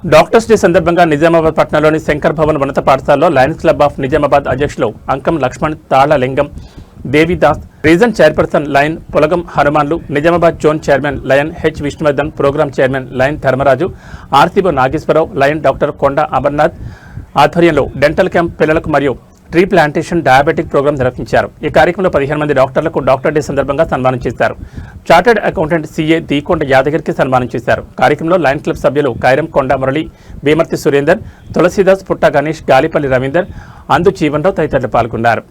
Doctors day సందర్భంగా నిజామాబాద్ పట్టణంలోని శంకర్ భవన్ ఉన్నత పాఠశాలలో లయన్స్ క్లబ్ ఆఫ్ నిజామాబాద్ అధ్యక్షులు Ankam Lakshman Tallalingam Devidas, region chairperson lion Polagam Hanumanlu, Nizamabad zone chairman lion H Vishnuvardhan, programme chairman lion Dharmaraju, RCO Nageswara Rao, lion doctor Konda Amarnath ఆధ్వర్యంలో డెంటల్ క్యాంప్ పిల్లలకు మరియు ట్రీ ప్లాంటేషన్ డయాబెటిక్ ప్రోగ్రాం నిర్వహించారు. ఈ కార్యక్రమంలో 15 మంది డాక్టర్లకు డాక్టర్ డే సందర్భంగా సన్మానం చేశారు. చార్టెడ్ అకౌంటెంట్ సీఏ దీకొండ యాదగిరికి సన్మానం చేశారు. కార్యక్రమంలో లయన్ క్లబ్ సభ్యులు కైరం కొండ మురళి, భీమర్తి సురేందర్, తులసీదాస్, పుట్ట గణేష్, గాలిపల్లి రవీందర్, అందు జీవన్రావు తదితరులు పాల్గొన్నారు.